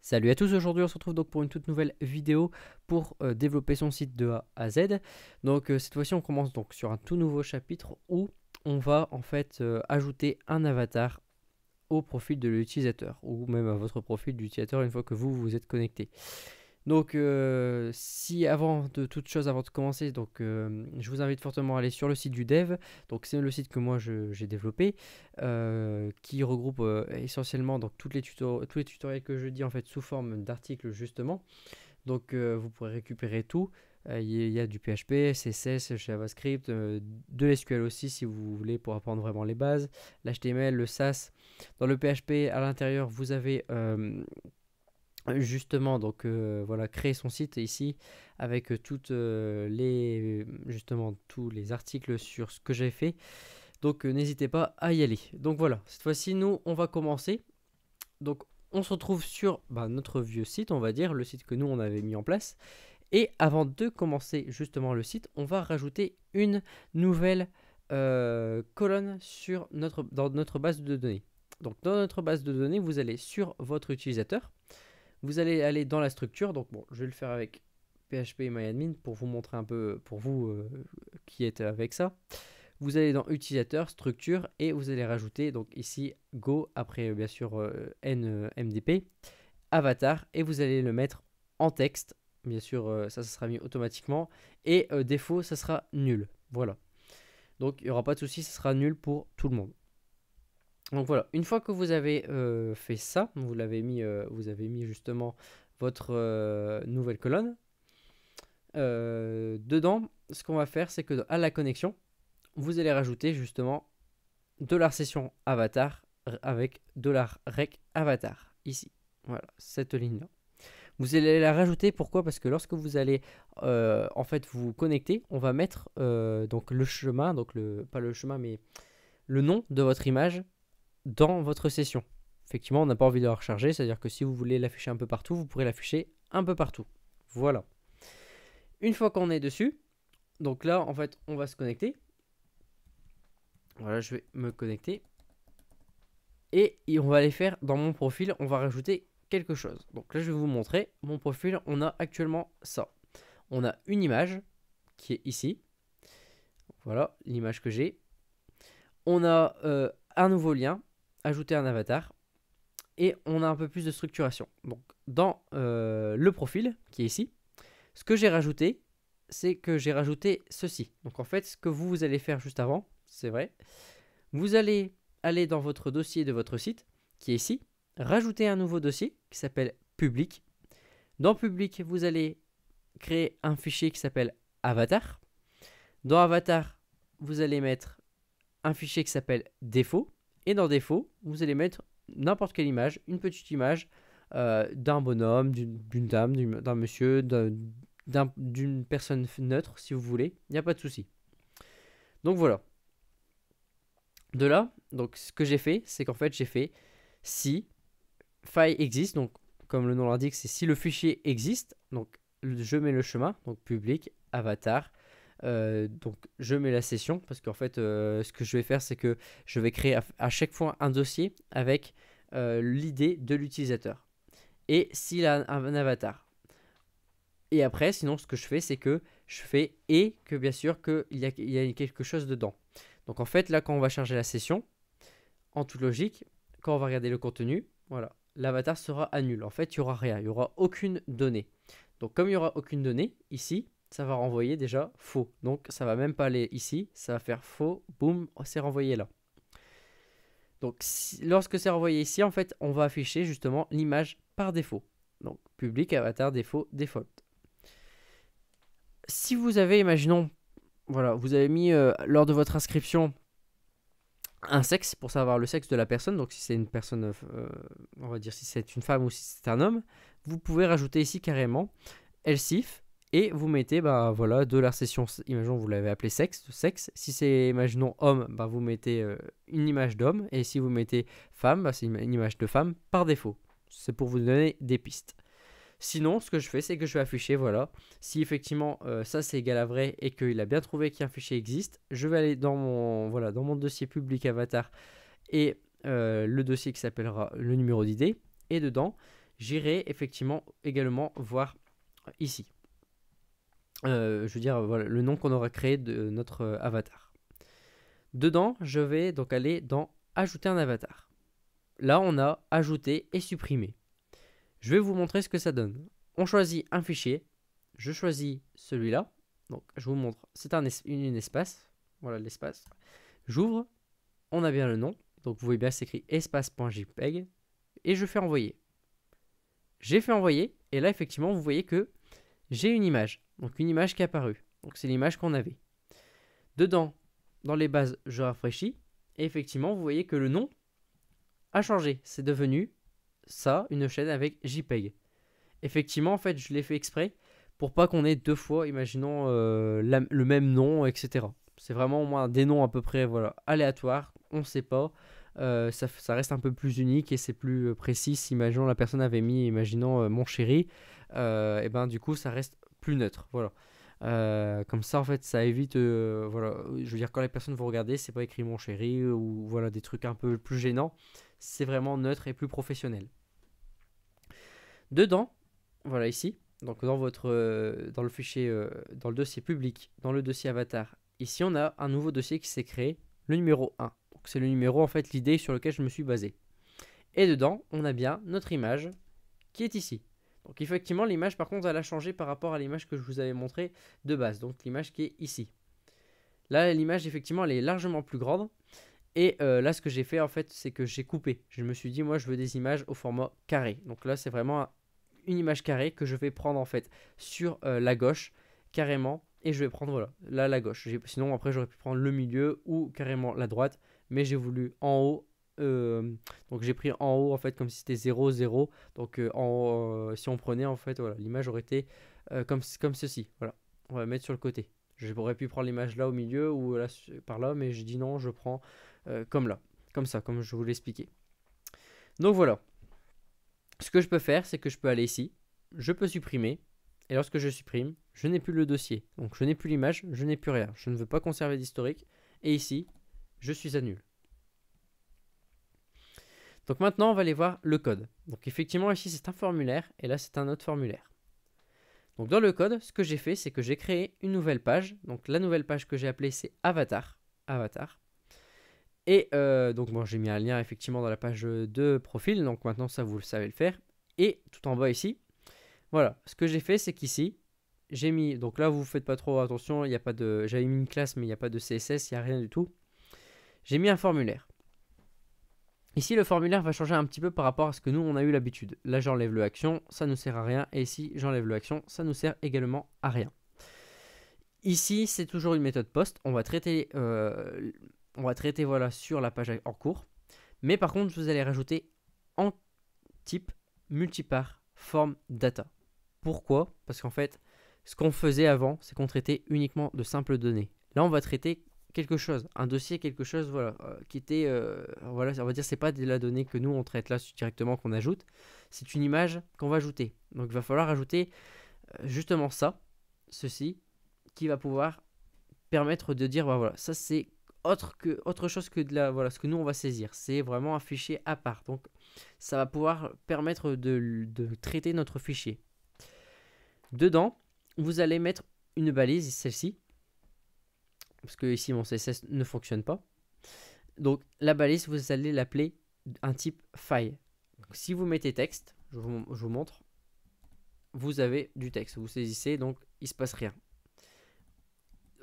Salut à tous, aujourd'hui on se retrouve donc pour une toute nouvelle vidéo pour développer son site de A à Z. Donc cette fois-ci on commence donc sur un tout nouveau chapitre où on va en fait ajouter un avatar au profil de l'utilisateur ou même à votre profil d'utilisateur une fois que vous vous êtes connecté. Donc si avant de toute chose, avant de commencer, donc je vous invite fortement à aller sur le site du dev. Donc c'est le site que moi j'ai développé, qui regroupe essentiellement donc tous les tutoriels que je dis en fait sous forme d'articles justement. Donc vous pourrez récupérer tout. Il y a du PHP, CSS, JavaScript, de l'SQL aussi si vous voulez pour apprendre vraiment les bases, l'HTML, le SAS. Dans le PHP à l'intérieur vous avez justement donc voilà, créer son site ici avec toutes justement tous les articles sur ce que j'ai fait. Donc n'hésitez pas à y aller. Donc voilà, cette fois-ci nous on va commencer. Donc on se retrouve sur notre vieux site, on va dire le site que nous on avait mis en place. Et avant de commencer justement le site, on va rajouter une nouvelle colonne dans notre base de données. Donc dans notre base de données, vous allez sur votre utilisateur. Vous allez aller dans la structure. Donc bon, je vais le faire avec PHP et MyAdmin pour vous montrer un peu, pour vous qui êtes avec ça. Vous allez dans utilisateur, structure et vous allez rajouter donc ici Go, après bien sûr NMDP, avatar, et vous allez le mettre en texte. Bien sûr, ça sera mis automatiquement. Et défaut, ça sera nul. Voilà. Donc il n'y aura pas de souci, ça sera nul pour tout le monde. Donc voilà, une fois que vous avez fait ça, vous avez mis justement votre nouvelle colonne. Dedans, ce qu'on va faire, c'est que à la connexion, vous allez rajouter justement $session avatar avec $rec avatar ici. Voilà, cette ligne-là. Vous allez la rajouter, pourquoi? Parce que lorsque vous allez en fait vous connecter, on va mettre donc le chemin, donc pas le chemin mais le nom de votre image dans votre session. Effectivement, on n'a pas envie de la recharger, c'est-à-dire que si vous voulez l'afficher un peu partout, vous pourrez l'afficher un peu partout. Voilà. Une fois qu'on est dessus, donc là, en fait, on va se connecter. Voilà, je vais me connecter. Et on va aller faire dans mon profil, on va rajouter quelque chose. Donc là, je vais vous montrer. Mon profil, on a actuellement ça. On a une image qui est ici. Voilà, l'image que j'ai. On a un nouveau lien, ajouter un avatar. Et on a un peu plus de structuration. Donc dans le profil qui est ici, ce que j'ai rajouté, c'est que j'ai rajouté ceci. Donc en fait, ce que vous allez faire juste avant, c'est vrai, vous allez aller dans votre dossier de votre site qui est ici, rajouter un nouveau dossier qui s'appelle public. Dans public, vous allez créer un fichier qui s'appelle avatar. Dans avatar, vous allez mettre un fichier qui s'appelle défaut. Et dans défaut, vous allez mettre n'importe quelle image, une petite image d'un bonhomme, d'une dame, d'un monsieur, d'une personne neutre si vous voulez, il n'y a pas de souci. Donc voilà. De là, donc ce que j'ai fait, c'est qu'en fait j'ai fait si file existe, donc comme le nom l'indique, c'est si le fichier existe, donc je mets le chemin, donc public, avatar, donc je mets la session parce qu'en fait ce que je vais faire c'est que je vais créer à chaque fois un dossier avec l'idée de l'utilisateur et s'il a un avatar. Et après sinon ce que je fais c'est que je fais et que bien sûr qu'il y a quelque chose dedans. Donc en fait là quand on va charger la session, en toute logique, quand on va regarder le contenu, voilà, l'avatar sera à nul. En fait il n'y aura rien, il n'y aura aucune donnée. Donc comme il n'y aura aucune donnée ici, ça va renvoyer déjà faux. Donc ça va même pas aller ici, ça va faire faux, boum, c'est renvoyé là. Donc lorsque c'est renvoyé ici, en fait, on va afficher justement l'image par défaut. Donc public, avatar, défaut, default. Si vous avez, imaginons, voilà, vous avez mis lors de votre inscription un sexe pour savoir le sexe de la personne, donc si c'est une personne, on va dire si c'est une femme ou si c'est un homme, vous pouvez rajouter ici carrément elsif. Et vous mettez, voilà, de la session, imaginons vous l'avez appelé sexe. Si c'est, imaginons homme, vous mettez une image d'homme. Et si vous mettez femme, c'est une image de femme par défaut. C'est pour vous donner des pistes. Sinon, ce que je fais, c'est que je vais afficher, voilà, si effectivement ça c'est égal à vrai et qu'il a bien trouvé qu'un fichier existe, je vais aller dans mon dossier public avatar et le dossier qui s'appellera le numéro d'idée. Et dedans, j'irai effectivement également voir ici. Je veux dire, voilà, le nom qu'on aura créé de notre avatar. Dedans, je vais donc aller dans ajouter un avatar. Là, on a ajouté et supprimé. Je vais vous montrer ce que ça donne. On choisit un fichier. Je choisis celui-là. Donc, je vous montre. C'est une espace. Voilà l'espace. J'ouvre. On a bien le nom. Donc, vous voyez bien, c'est écrit espace.jpeg. Et je fais envoyer. J'ai fait envoyer. Et là, effectivement, vous voyez que j'ai une image. Donc, une image qui est apparue. Donc, c'est l'image qu'on avait. Dedans, dans les bases, je rafraîchis. Et effectivement, vous voyez que le nom a changé. C'est devenu ça, une chaîne avec JPEG. Effectivement, en fait, je l'ai fait exprès pour pas qu'on ait deux fois, imaginons, le même nom, etc. C'est vraiment au moins des noms à peu près voilà, aléatoires, on ne sait pas. Ça reste un peu plus unique et c'est plus précis. Si, imaginons, la personne avait mis, imaginons, mon chéri, et ben du coup, ça reste plus neutre. Voilà. Comme ça, en fait, ça évite, voilà, je veux dire, quand les personnes vont regarder, c'est pas écrit mon chéri ou voilà des trucs un peu plus gênants. C'est vraiment neutre et plus professionnel. Dedans, voilà ici, donc dans dans le fichier, dans le dossier public, dans le dossier avatar, ici on a un nouveau dossier qui s'est créé, le numéro 1. Donc c'est le numéro, en fait, l'idée sur lequel je me suis basé. Et dedans, on a bien notre image qui est ici. Donc effectivement, l'image par contre, elle a changé par rapport à l'image que je vous avais montrée de base. Donc l'image qui est ici. Là, l'image, effectivement, elle est largement plus grande. Et là, ce que j'ai fait, en fait, c'est que j'ai coupé. Je me suis dit, moi, je veux des images au format carré. Donc là, c'est vraiment une image carrée que je vais prendre, en fait, sur la gauche, carrément. Et je vais prendre, voilà, là, la gauche. Sinon, après, j'aurais pu prendre le milieu ou carrément la droite. Mais j'ai voulu en haut. Donc j'ai pris en haut, en fait, comme si c'était 0, 0. Donc si on prenait, en fait, voilà, l'image aurait été comme ceci. Voilà, on va mettre sur le côté. J'aurais pu prendre l'image là au milieu ou là par là, mais j'ai dit non, je prends comme là, comme ça, comme je vous l'ai expliqué. Donc voilà. Ce que je peux faire, c'est que je peux aller ici, je peux supprimer, et lorsque je supprime, je n'ai plus le dossier. Donc je n'ai plus l'image, je n'ai plus rien. Je ne veux pas conserver d'historique. Et ici, je suis annulé. Donc maintenant, on va aller voir le code. Donc effectivement, ici, c'est un formulaire, et là, c'est un autre formulaire. Donc dans le code, ce que j'ai fait, c'est que j'ai créé une nouvelle page. Donc la nouvelle page que j'ai appelée, c'est Avatar. Avatar. Et donc moi, j'ai mis un lien effectivement dans la page de profil. Donc maintenant, ça, vous le savez le faire. Et tout en bas ici, voilà. Ce que j'ai fait, c'est qu'ici, j'ai mis... Donc là, vous ne faites pas trop attention. Il y a pas de... J'avais mis une classe, mais il n'y a pas de CSS. Il n'y a rien du tout. J'ai mis un formulaire. Ici, le formulaire va changer un petit peu par rapport à ce que nous, on a eu l'habitude. Là, j'enlève le action, ça ne sert à rien. Et ici, j'enlève le action, ça nous sert également à rien. Ici, c'est toujours une méthode post. On va traiter, voilà, sur la page en cours. Mais par contre, vous allez rajouter en type multipart form data. Pourquoi? Parce qu'en fait, ce qu'on faisait avant, c'est qu'on traitait uniquement de simples données. Là, on va traiter quelque chose, un dossier, quelque chose, voilà, qui était, voilà, on va dire, c'est pas de la donnée que nous on traite là directement qu'on ajoute, c'est une image qu'on va ajouter. Donc il va falloir ajouter justement ça, ceci, qui va pouvoir permettre de dire, bah voilà, ça c'est autre chose que de la, voilà, ce que nous on va saisir. C'est vraiment un fichier à part. Donc ça va pouvoir permettre de traiter notre fichier. Dedans, vous allez mettre une balise, celle-ci. Parce que ici mon CSS ne fonctionne pas. Donc la balise, vous allez l'appeler un type file. Donc, si vous mettez texte, je vous montre, vous avez du texte. Vous saisissez, donc il ne se passe rien.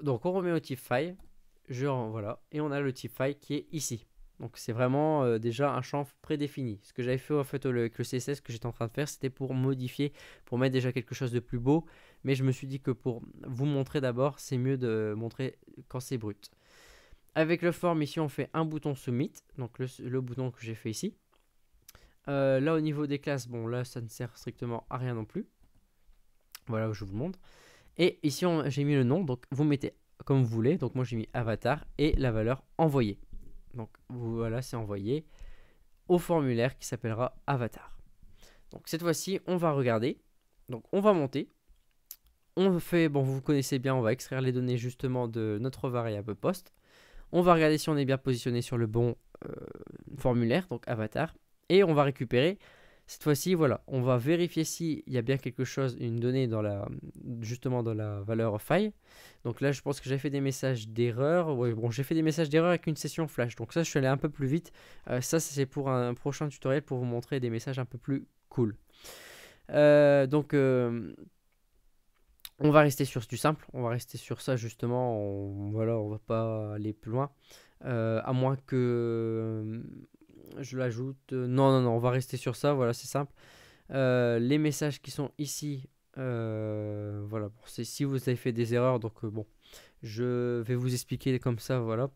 Donc on remet au type file, voilà, et on a le type file qui est ici. Donc c'est vraiment déjà un champ prédéfini. Ce que j'avais fait en fait avec le CSS que j'étais en train de faire, c'était pour modifier, pour mettre déjà quelque chose de plus beau. Mais je me suis dit que pour vous montrer d'abord, c'est mieux de montrer quand c'est brut. Avec le form ici, on fait un bouton submit, donc le bouton que j'ai fait ici. Là au niveau des classes, bon là ça ne sert strictement à rien non plus. Voilà, je vous le montre. Et ici j'ai mis le nom, donc vous mettez comme vous voulez. Donc moi j'ai mis avatar et la valeur envoyée. Donc voilà, c'est envoyé au formulaire qui s'appellera avatar. Donc cette fois-ci, on va regarder. Donc on va monter. On fait, bon vous connaissez bien, on va extraire les données justement de notre variable post. On va regarder si on est bien positionné sur le bon formulaire, donc avatar. Et on va récupérer Cette fois-ci, voilà, on va vérifier s'il y a bien quelque chose, une donnée justement dans la valeur faille. Donc là, je pense que j'ai fait des messages d'erreur. Ouais, bon, j'ai fait des messages d'erreur avec une session flash. Donc ça, je suis allé un peu plus vite. Ça, c'est pour un prochain tutoriel pour vous montrer des messages un peu plus cool. Donc, on va rester sur du simple. On va rester sur ça justement. Voilà, on va pas aller plus loin. À moins que je l'ajoute. Non, non, non, on va rester sur ça. Voilà, c'est simple. Les messages qui sont ici, voilà, bon, c'est si vous avez fait des erreurs, donc bon, je vais vous expliquer comme ça, voilà,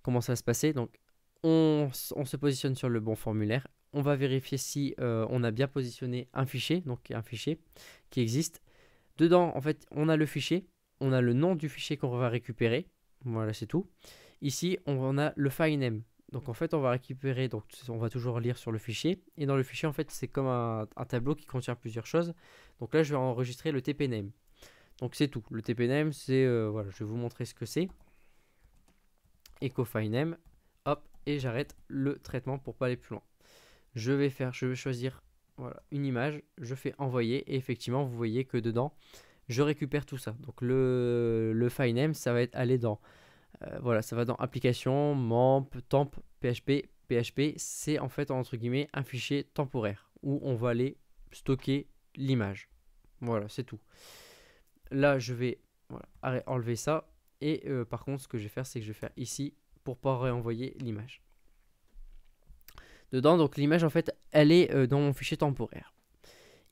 comment ça va se passer. Donc, on se positionne sur le bon formulaire. On va vérifier si on a bien positionné un fichier, donc un fichier qui existe. Dedans, en fait, on a le fichier, on a le nom du fichier qu'on va récupérer. Voilà, c'est tout. Ici, on a le file name. Donc en fait, on va récupérer, donc on va toujours lire sur le fichier. Et dans le fichier, en fait, c'est comme un tableau qui contient plusieurs choses. Donc là, je vais enregistrer le TP name. Donc c'est tout. Le TP name, c'est, voilà, je vais vous montrer ce que c'est. Echo file name. Hop, et j'arrête le traitement pour pas aller plus loin. Je vais choisir, voilà, une image. Je fais envoyer. Et effectivement, vous voyez que dedans, je récupère tout ça. Donc le file name, ça va être aller dans... voilà, ça va dans application, memp, temp, PHP. PHP, c'est en fait entre guillemets un fichier temporaire où on va aller stocker l'image. Voilà, c'est tout. Là, je vais, voilà, enlever ça. Et par contre, ce que je vais faire, c'est que je vais faire ici pour pas réenvoyer l'image. Dedans, donc l'image en fait, elle est dans mon fichier temporaire.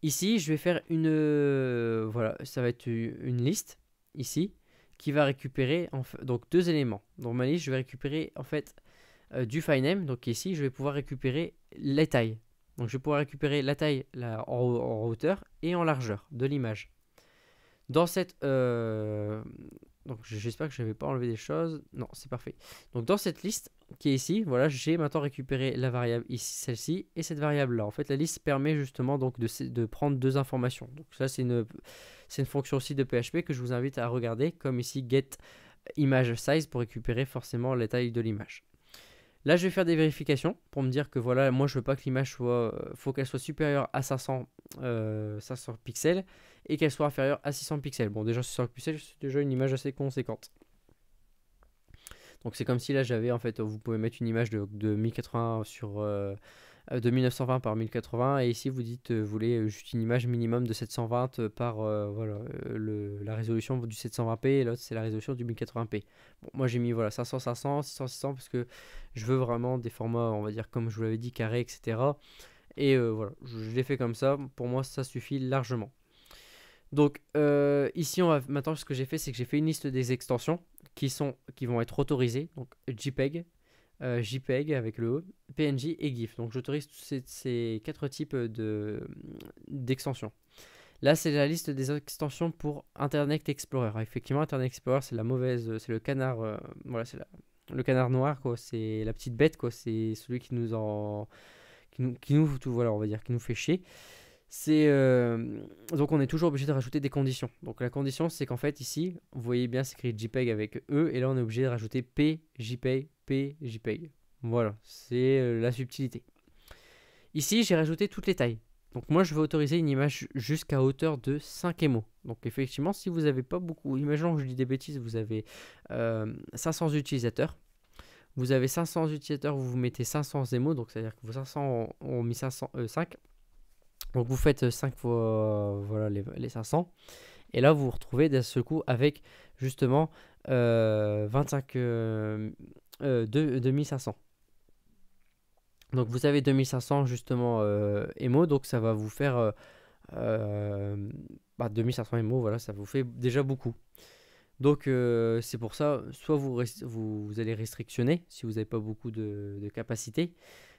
Ici, je vais faire une, voilà, ça va être une liste ici qui va récupérer donc deux éléments. Dans ma liste, je vais récupérer en fait du file name. Donc ici, je vais pouvoir récupérer les tailles. Donc je vais pouvoir récupérer la taille en hauteur et en largeur de l'image. Dans cette, donc j'espère que je n'avais pas enlevé des choses. Non, c'est parfait. Donc dans cette liste qui est ici, voilà, j'ai maintenant récupéré la variable ici, celle-ci, et cette variable-là. En fait, la liste permet justement donc de prendre deux informations. Donc ça, c'est une fonction aussi de PHP que je vous invite à regarder, comme ici get image size pour récupérer forcément la taille de l'image. Là, je vais faire des vérifications pour me dire que voilà, moi je veux pas que l'image soit, faut qu'elle soit supérieure à 500 pixels et qu'elle soit inférieure à 600 pixels. Bon, déjà 600 pixels, c'est déjà une image assez conséquente. Donc c'est comme si là j'avais en fait, vous pouvez mettre une image de 1080 sur de 1920 par 1080 et ici vous dites vous voulez juste une image minimum de 720 par voilà, la résolution du 720p et l'autre c'est la résolution du 1080p. Bon, moi j'ai mis voilà 500 500 600 600 parce que je veux vraiment des formats on va dire comme je vous l'avais dit carré etc. Et voilà, je l'ai fait comme ça, pour moi ça suffit largement. Donc ici maintenant ce que j'ai fait c'est que j'ai fait une liste des extensions qui vont être autorisées, donc JPEG, JPEG avec le E, PNG et GIF. Donc j'autorise ces quatre types d'extensions. Là c'est la liste des extensions pour Internet Explorer. Effectivement Internet Explorer c'est la mauvaise, c'est le canard, voilà c'est le canard noir quoi, c'est la petite bête quoi, c'est celui qui nous voilà on va dire qui nous fait chier. Donc on est toujours obligé de rajouter des conditions. Donc la condition c'est qu'en fait ici, vous voyez bien c'est écrit JPEG avec E et là on est obligé de rajouter P, JPEG, P, JPEG. Voilà, c'est la subtilité. Ici j'ai rajouté toutes les tailles. Donc moi je vais autoriser une image jusqu'à hauteur de 5 émo. Donc effectivement si vous n'avez pas beaucoup, imaginons que je dis des bêtises, vous avez 500 utilisateurs. Vous avez 500 utilisateurs, vous mettez 500 émo, donc c'est à dire que vos 500 ont mis 5. Donc vous faites 5 fois voilà, les 500. Et là vous vous retrouvez d'un seul coup avec justement 2500. Donc vous avez 2500 justement émo. Donc ça va vous faire 2500 émo. Voilà, ça vous fait déjà beaucoup. Donc c'est pour ça, soit vous allez restrictionner si vous n'avez pas beaucoup de capacité.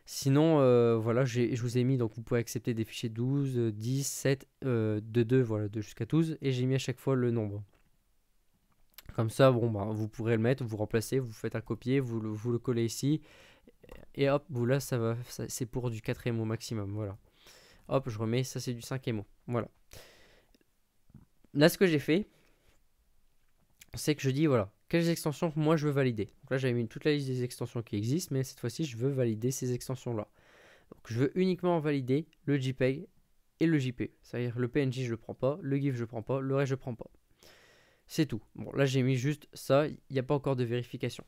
Sinon, voilà, je vous ai mis, donc vous pouvez accepter des fichiers 12, 10, 7, de 2, voilà, de jusqu'à 12, et j'ai mis à chaque fois le nombre. Comme ça, bon, bah, vous pourrez le mettre, vous remplacez, vous faites un copier, vous le collez ici, et hop, vous là, c'est pour du 4 émo maximum, voilà. Hop, je remets, ça c'est du 5 émo, voilà. Là, ce que j'ai fait, c'est que je dis, voilà, quelles extensions moi je veux valider. Donc là, j'avais mis toute la liste des extensions qui existent, mais cette fois-ci, je veux valider ces extensions-là. Donc, je veux uniquement valider le JPEG et le JP. C'est-à-dire le PNG, je le prends pas, le GIF, je le prends pas, le reste, je le prends pas. C'est tout. Bon, là, j'ai mis juste ça. Il n'y a pas encore de vérification.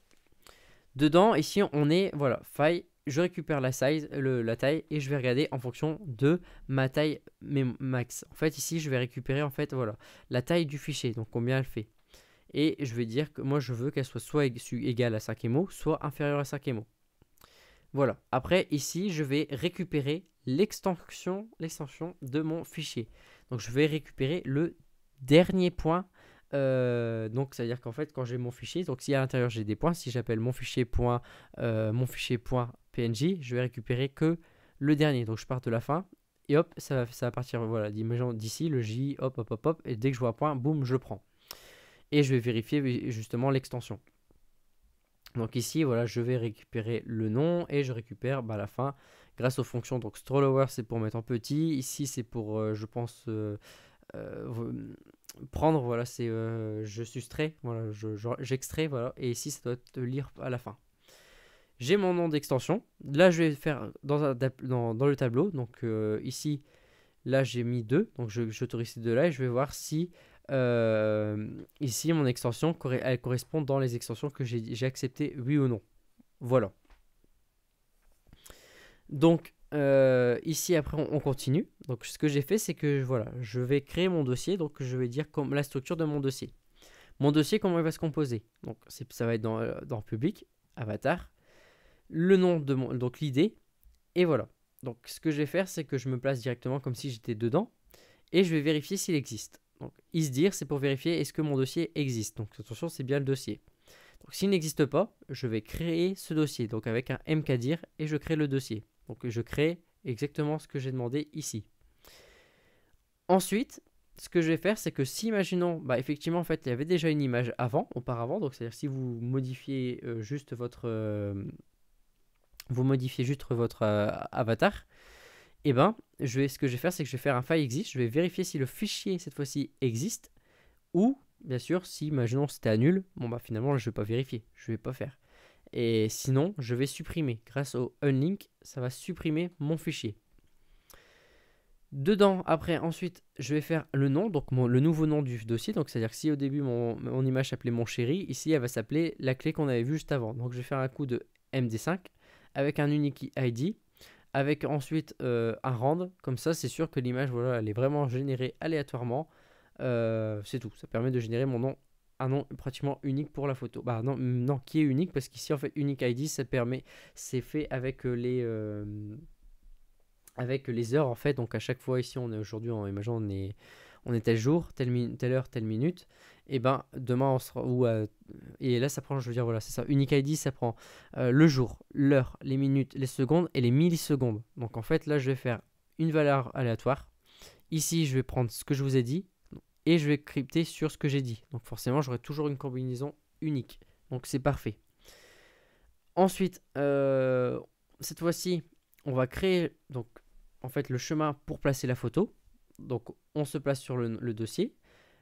Dedans, ici, on est, voilà, faille. Je récupère la size, la taille, et je vais regarder en fonction de ma taille max. En fait, ici, je vais récupérer, en fait, voilà, la taille du fichier, donc combien elle fait. Et je vais dire que moi, je veux qu'elle soit égale à 5 MO, soit inférieure à 5 MO. Voilà. Après, ici, je vais récupérer l'extension de mon fichier. Donc, je vais récupérer le dernier point. Donc, c'est-à-dire qu'en fait, quand j'ai mon fichier, donc si à l'intérieur j'ai des points, si j'appelle mon fichier .png, je vais récupérer que le dernier. Donc, je pars de la fin et hop, ça va partir. Voilà, imaginons d'ici le J, hop, hop, hop, hop, et dès que je vois un point, boum, je le prends. Et je vais vérifier justement l'extension. Donc ici, voilà, je vais récupérer le nom et je récupère la fin grâce aux fonctions. Donc scrollover, c'est pour mettre en petit. Ici, c'est pour, je pense, prendre. Voilà, c'est je soustrais. Voilà, j'extrais. Voilà, et ici, ça doit te lire à la fin. J'ai mon nom d'extension. Là, je vais faire dans le tableau. Donc ici, là, j'ai mis 2. Donc j'autorise ces deux-là et je vais voir si ici mon extension elle correspond dans les extensions que j'ai accepté, oui ou non. Voilà. Donc ici après on continue. Donc ce que j'ai fait, c'est que voilà, je vais créer mon dossier. Donc je vais dire comme la structure de mon dossier. Mon dossier, comment il va se composer. Donc ça va être dans public, avatar, le nom de mon, donc l'idée, et voilà. Donc ce que je vais faire, c'est que je me place directement comme si j'étais dedans et je vais vérifier s'il existe. Donc, isDir, c'est pour vérifier est-ce que mon dossier existe. Donc, attention, c'est bien le dossier. Donc, s'il n'existe pas, je vais créer ce dossier. Donc, avec un mkdir et je crée le dossier. Donc, je crée exactement ce que j'ai demandé ici. Ensuite, ce que je vais faire, c'est que si, imaginons, effectivement, en fait, il y avait déjà une image auparavant. Donc, c'est-à-dire si vous modifiez juste votre, avatar. Et ce que je vais faire, c'est que je vais faire un file exist. Je vais vérifier si le fichier, cette fois-ci, existe. Ou, bien sûr, si, imaginons, c'était à nul, finalement, je ne vais pas vérifier. Je ne vais pas faire. Et sinon, je vais supprimer. Grâce au unlink, ça va supprimer mon fichier. Dedans, après, ensuite, je vais faire le nom, donc le nouveau nom du dossier. Donc, c'est-à-dire que si au début, mon image s'appelait mon chéri, ici, elle va s'appeler la clé qu'on avait vue juste avant. Donc, je vais faire un coup de MD5 avec un unique ID. Avec ensuite un rand, comme ça c'est sûr que l'image voilà, elle est vraiment générée aléatoirement. C'est tout, ça permet de générer mon nom, un nom pratiquement unique pour la photo. Non, qui est unique parce qu'ici en fait unique ID ça permet, c'est fait avec les heures en fait. Donc à chaque fois ici on est aujourd'hui, imaginons on est tel jour, telle heure, telle minute. Et demain on sera et là ça prend, je veux dire voilà, c'est ça, unique ID ça prend le jour, l'heure, les minutes, les secondes et les millisecondes. Donc en fait là je vais faire une valeur aléatoire. Ici je vais prendre ce que je vous ai dit et je vais crypter sur ce que j'ai dit. Donc forcément j'aurai toujours une combinaison unique. Donc c'est parfait. Ensuite cette fois-ci on va créer donc en fait le chemin pour placer la photo. Donc on se place sur le dossier.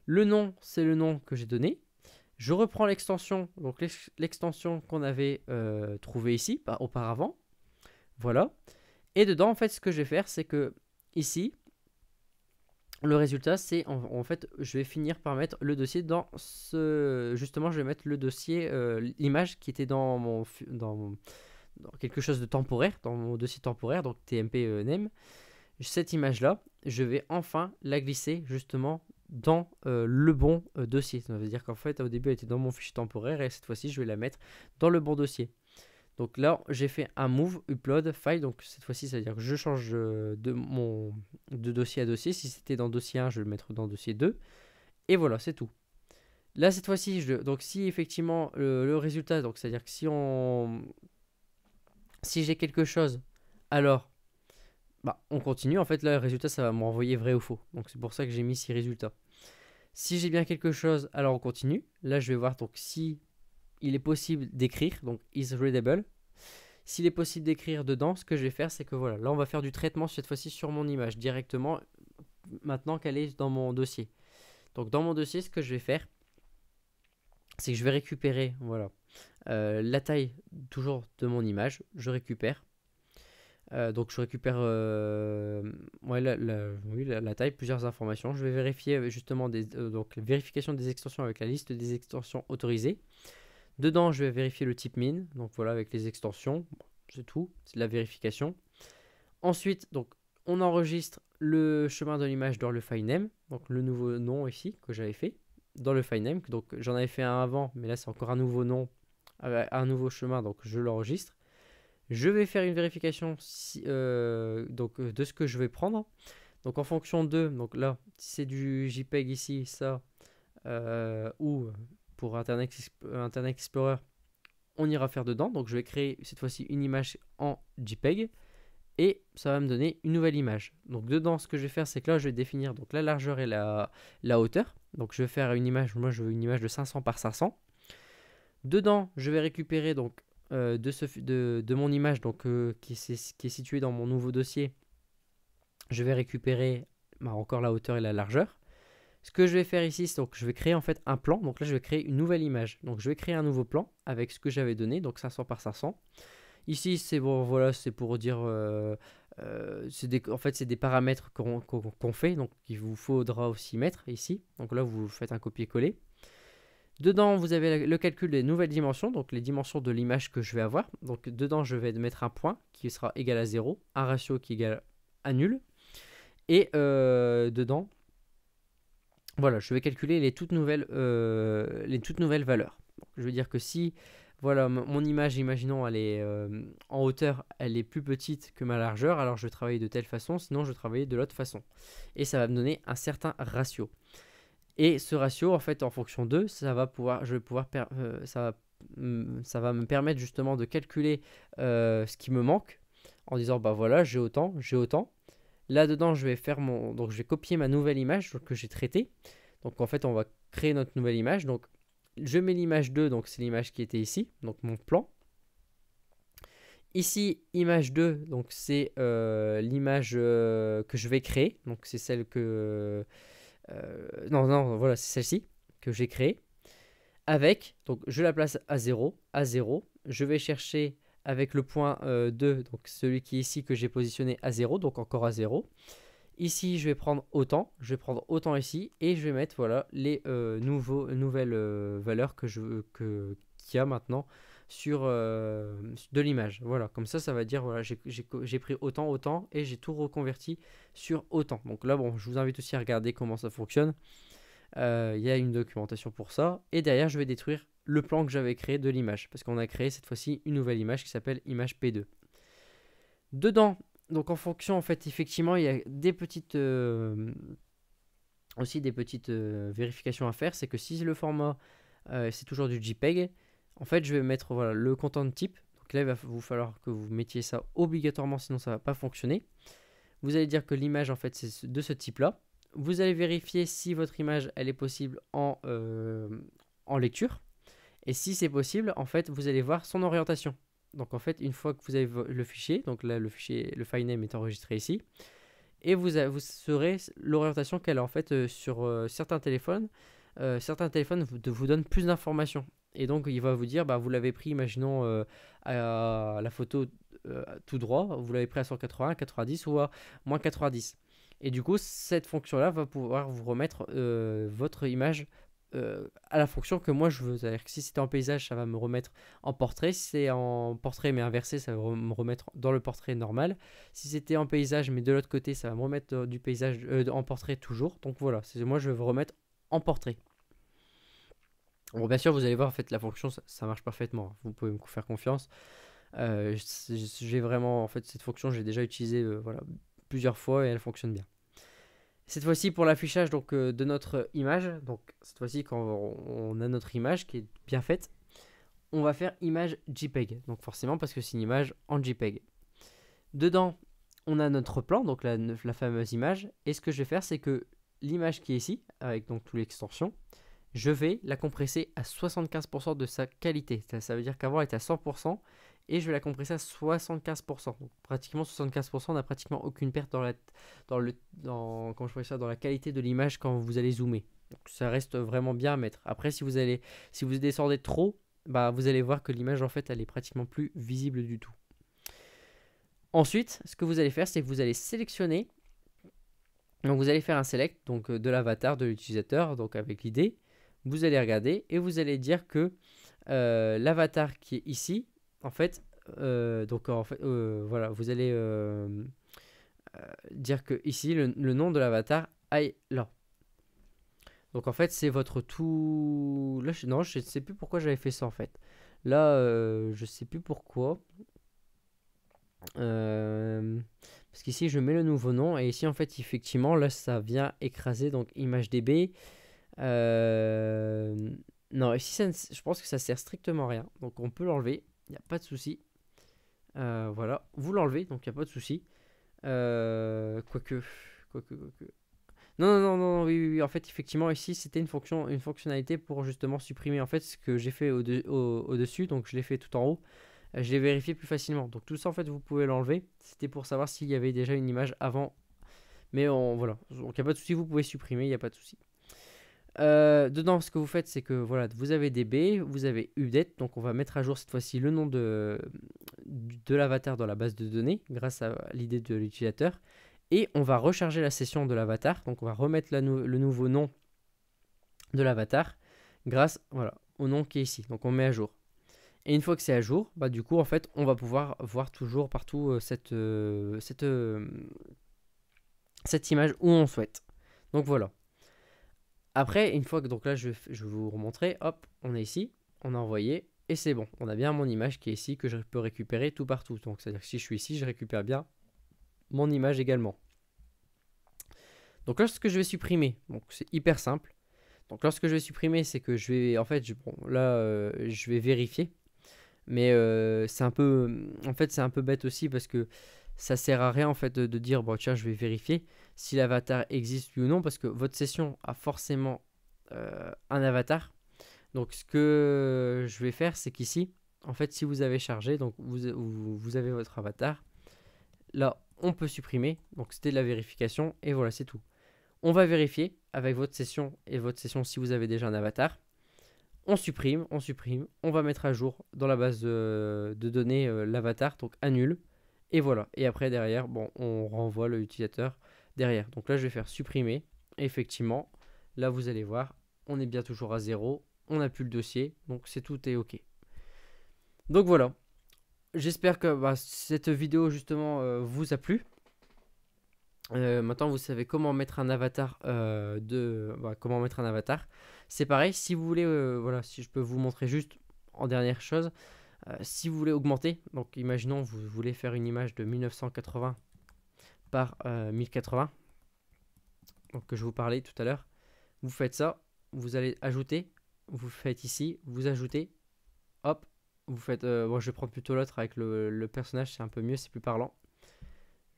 Le nom, c'est le nom que j'ai donné. Je reprends l'extension, donc l'extension qu'on avait trouvée ici auparavant. Voilà. Et dedans, en fait, ce que je vais faire, c'est que ici, le résultat, c'est en fait, je vais finir par mettre le dossier dans ce. Justement, je vais mettre le dossier, l'image qui était dans quelque chose de temporaire, dans mon dossier temporaire, donc tmp name. Cette image-là, je vais enfin la glisser justement dans le bon dossier. Ça veut dire qu'en fait, au début, elle était dans mon fichier temporaire et cette fois-ci, je vais la mettre dans le bon dossier. Donc là, j'ai fait un move, upload, file. Donc cette fois-ci, ça veut dire que je change de dossier à dossier. Si c'était dans dossier 1, je vais le mettre dans dossier 2. Et voilà, c'est tout. Là, cette fois-ci, donc si effectivement le résultat, donc c'est-à-dire que si j'ai quelque chose, alors on continue. En fait, là, le résultat, ça va m'envoyer vrai ou faux. Donc, c'est pour ça que j'ai mis 6 résultats. Si j'ai bien quelque chose, alors on continue. Là, je vais voir donc si il est possible d'écrire. Donc, is readable. S'il est possible d'écrire dedans, ce que je vais faire, c'est que voilà, là, on va faire du traitement cette fois-ci sur mon image directement maintenant qu'elle est dans mon dossier. Donc, dans mon dossier, ce que je vais faire, c'est que je vais récupérer voilà, la taille toujours de mon image. Je récupère. Donc je récupère ouais, oui, la taille, plusieurs informations. Je vais vérifier justement donc vérification des extensions avec la liste des extensions autorisées. Dedans, je vais vérifier le type min. Donc voilà, avec les extensions. Bon, c'est tout, c'est de la vérification. Ensuite, donc on enregistre le chemin de l'image dans le file name. Donc le nouveau nom ici que j'avais fait dans le file name. Donc j'en avais fait un avant, mais là c'est encore un nouveau nom, un nouveau chemin. Donc je l'enregistre. Je vais faire une vérification de ce que je vais prendre. Donc en fonction de, donc là, si c'est du JPEG ici, ça, ou pour Internet Explorer, on ira faire dedans. Donc je vais créer cette fois-ci une image en JPEG et ça va me donner une nouvelle image. Donc dedans, ce que je vais faire, c'est que là, je vais définir donc la largeur et la hauteur. Donc je vais faire une image, moi je veux une image de 500 par 500. Dedans, je vais récupérer donc de mon image donc, qui est située dans mon nouveau dossier. Je vais récupérer encore la hauteur et la largeur. Ce que je vais faire ici, c'est donc je vais créer en fait un plan. Donc là, je vais créer une nouvelle image. Donc je vais créer un nouveau plan avec ce que j'avais donné, donc 500 par 500. Ici, c'est bon, voilà, c'est pour dire, en fait, c'est des paramètres qu'on fait, donc il vous faudra aussi mettre ici. Donc là, vous faites un copier-coller. Dedans, vous avez le calcul des nouvelles dimensions, donc les dimensions de l'image que je vais avoir. Donc dedans, je vais mettre un point qui sera égal à 0, un ratio qui est égal à nul. Et dedans, voilà, je vais calculer les toutes nouvelles valeurs. Donc, je veux dire que si, voilà, mon image, imaginons, elle est en hauteur, elle est plus petite que ma largeur, alors je vais travailler de telle façon, sinon je vais travailler de l'autre façon. Et ça va me donner un certain ratio. Et ce ratio, en fait, en fonction d'eux, ça va me permettre justement de calculer ce qui me manque en disant, bah voilà, j'ai autant, j'ai autant. Là-dedans, je vais donc je vais copier ma nouvelle image que j'ai traitée. Donc en fait, on va créer notre nouvelle image. Donc je mets l'image 2, donc c'est l'image qui était ici, donc mon plan. Ici, image 2, donc c'est l'image que je vais créer. Donc c'est celle que... non, voilà, c'est celle-ci que j'ai créée. Avec, donc je la place à 0, je vais chercher avec le point 2, donc celui qui est ici que j'ai positionné à 0, donc encore à 0. Ici, je vais prendre autant, ici, et je vais mettre voilà, les nouvelles valeurs qu'il y a maintenant sur de l'image. Voilà, comme ça va dire, voilà, j'ai pris autant, et j'ai tout reconverti sur autant. Donc là, bon, je vous invite aussi à regarder comment ça fonctionne. Il y a une documentation pour ça. Et derrière, je vais détruire le plan que j'avais créé de l'image. Parce qu'on a créé cette fois-ci une nouvelle image qui s'appelle image P2. Dedans, donc en fonction, en fait, effectivement, il y a des petites... aussi des petites vérifications à faire. C'est que si le format, c'est toujours du JPEG, en fait, je vais mettre voilà, le content type. Donc là, il va vous falloir que vous mettiez ça obligatoirement, sinon ça ne va pas fonctionner. Vous allez dire que l'image, en fait, c'est de ce type-là. Vous allez vérifier si votre image elle est possible en lecture. Et si c'est possible, en fait, vous allez voir son orientation. Donc en fait, une fois que vous avez le fichier, donc là le file name est enregistré ici, et vous saurez l'orientation qu'elle a en fait sur certains téléphones. Certains téléphones vous donnent plus d'informations. Et donc il va vous dire, bah, vous l'avez pris, imaginons à la photo tout droit, vous l'avez pris à 180, 90 ou à moins 90. Et du coup, cette fonction-là va pouvoir vous remettre votre image à la fonction que moi je veux. C'est-à-dire que si c'était en paysage, ça va me remettre en portrait. Si c'est en portrait mais inversé, ça va me remettre dans le portrait normal. Si c'était en paysage mais de l'autre côté, ça va me remettre du paysage en portrait toujours. Donc voilà, moi je vais vous remettre en portrait. Bon, bien sûr, vous allez voir, en fait, la fonction, ça marche parfaitement. Vous pouvez me faire confiance. J'ai vraiment, en fait, cette fonction, j'ai déjà utilisé voilà, plusieurs fois et elle fonctionne bien. Cette fois-ci pour l'affichage donc de notre image, donc cette fois-ci quand on a notre image qui est bien faite, on va faire image JPEG, donc forcément parce que c'est une image en JPEG. Dedans, on a notre plan, donc la fameuse image, et ce que je vais faire, c'est que l'image qui est ici, avec donc toute l'extension, je vais la compresser à 75% de sa qualité. Ça veut dire qu'avant elle était à 100%, et je vais la compresser à 75%. Donc, pratiquement 75%, on n'a pratiquement aucune perte dans la qualité de l'image quand vous allez zoomer. Donc, ça reste vraiment bien à mettre. Après, si vous descendez trop, bah, vous allez voir que l'image en fait elle est pratiquement plus visible du tout. Ensuite, ce que vous allez faire, c'est que vous allez sélectionner. Donc vous allez faire un select donc, de l'avatar de l'utilisateur, donc avec l'idée. Vous allez regarder et vous allez dire que l'avatar qui est ici, en fait, voilà, vous allez dire que ici, le nom de l'avatar est là. Donc en fait, c'est votre tout. Là, non, je ne sais plus pourquoi j'avais fait ça en fait. Là, je sais plus pourquoi. Parce qu'ici, je mets le nouveau nom. Et ici, en fait, effectivement, là, ça vient écraser. Donc, ImageDB. Non, ici, je pense que ça sert strictement à rien. Donc, on peut l'enlever. Il n'y a pas de souci. Voilà. Vous l'enlevez. Donc, il n'y a pas de souci. Quoique. Non, non, non, non, oui, oui, oui. En fait, effectivement, ici, c'était une fonctionnalité pour justement supprimer en fait ce que j'ai fait au-dessus. Donc, je l'ai fait tout en haut. Je l'ai vérifié plus facilement. Donc, tout ça, en fait, vous pouvez l'enlever. C'était pour savoir s'il y avait déjà une image avant. Mais voilà. Donc, il n'y a pas de souci. Vous pouvez supprimer. Il n'y a pas de souci. Dedans, ce que vous faites, c'est que voilà, vous avez DB, vous avez update. Donc, on va mettre à jour cette fois-ci le nom de l'avatar dans la base de données grâce à l'idée de l'utilisateur. Et on va recharger la session de l'avatar. Donc on va remettre le nouveau nom de l'avatar grâce voilà, au nom qui est ici. Donc on met à jour. Et une fois que c'est à jour, bah, du coup en fait on va pouvoir voir toujours partout cette image où on souhaite. Donc voilà. Après, une fois que donc là je vais vous remontrer, hop, on est ici, on a envoyé et c'est bon. On a bien mon image qui est ici que je peux récupérer tout partout. Donc c'est-à-dire que si je suis ici, je récupère bien mon image également. Donc là, ce que je vais supprimer, donc c'est hyper simple. Donc lorsque je vais supprimer, c'est que je vais, en fait, je vais vérifier. Mais c'est un peu, en fait, c'est un peu bête aussi parce que ça sert à rien en fait de dire, bon tiens, je vais vérifier si l'avatar existe oui ou non parce que votre session a forcément un avatar. Donc ce que je vais faire, c'est qu'ici, en fait, si vous avez chargé, donc vous avez votre avatar. Là, on peut supprimer. Donc c'était de la vérification et voilà, c'est tout. On va vérifier avec votre session et votre session si vous avez déjà un avatar. On supprime, on va mettre à jour dans la base de données l'avatar, donc annule. Et voilà. Et après derrière, bon, on renvoie l'utilisateur derrière. Donc là, je vais faire supprimer. Et effectivement, là, vous allez voir, on est bien toujours à 0. On n'a plus le dossier, donc tout est OK. Donc voilà. J'espère que cette vidéo justement vous a plu. Maintenant, vous savez comment mettre un avatar comment mettre un avatar. C'est pareil, si vous voulez, voilà, si je peux vous montrer juste en dernière chose, si vous voulez augmenter, donc imaginons vous voulez faire une image de 1980 par 1080, donc que je vous parlais tout à l'heure, vous faites ça, vous allez ajouter, vous faites ici, vous ajoutez, hop, vous faites, bon, je vais prendre plutôt l'autre avec le personnage, c'est un peu mieux, c'est plus parlant.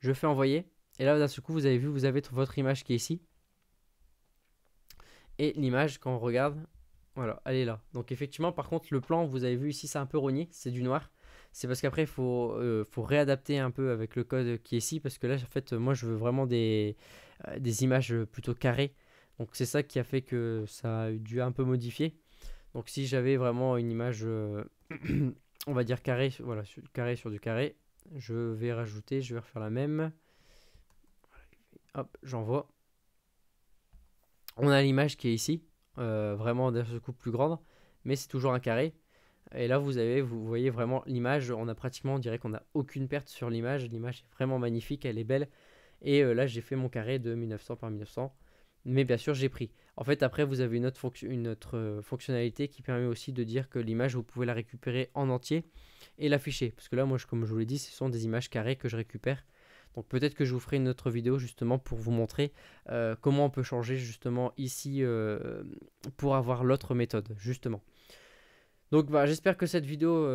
Je fais envoyer. Et là, d'un seul coup, vous avez vu, vous avez votre image qui est ici. Et l'image, quand on regarde, voilà, elle est là. Donc effectivement, par contre, le plan, vous avez vu ici, c'est un peu rogné, c'est du noir. C'est parce qu'après, il faut réadapter un peu avec le code qui est ici. Parce que là, en fait, moi, je veux vraiment des images plutôt carrées. Donc c'est ça qui a fait que ça a dû un peu modifier. Donc si j'avais vraiment une image, on va dire carré, voilà, carré sur du carré, je vais rajouter, je vais refaire la même. Hop, j'envoie. On a l'image qui est ici, vraiment d'un seul coup plus grande, mais c'est toujours un carré. Et là, vous voyez vraiment l'image. On a pratiquement, on dirait qu'on n'a aucune perte sur l'image. L'image est vraiment magnifique, elle est belle. Et là, j'ai fait mon carré de 1900 par 1900. Mais bien sûr, j'ai pris. En fait, après, vous avez une autre fonctionnalité qui permet aussi de dire que l'image, vous pouvez la récupérer en entier et l'afficher. Parce que là, moi, comme je vous l'ai dit, ce sont des images carrées que je récupère. Donc peut-être que je vous ferai une autre vidéo justement pour vous montrer comment on peut changer justement ici pour avoir l'autre méthode justement. Donc j'espère que cette vidéo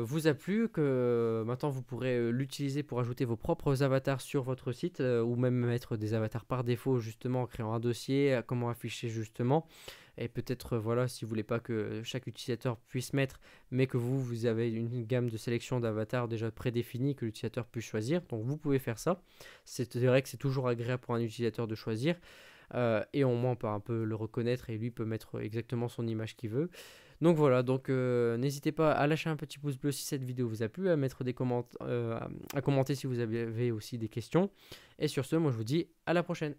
vous a plu, que maintenant vous pourrez l'utiliser pour ajouter vos propres avatars sur votre site ou même mettre des avatars par défaut justement en créant un dossier, comment afficher justement. Et peut-être voilà, si vous voulez pas que chaque utilisateur puisse mettre, mais que vous avez une gamme de sélection d'avatars déjà prédéfinie que l'utilisateur puisse choisir. Donc vous pouvez faire ça. C'est vrai que c'est toujours agréable pour un utilisateur de choisir. Et au moins on peut un peu le reconnaître et lui peut mettre exactement son image qu'il veut. Donc voilà, donc n'hésitez pas à lâcher un petit pouce bleu si cette vidéo vous a plu, à mettre des commentaires, à commenter si vous avez aussi des questions. Et sur ce, moi je vous dis à la prochaine.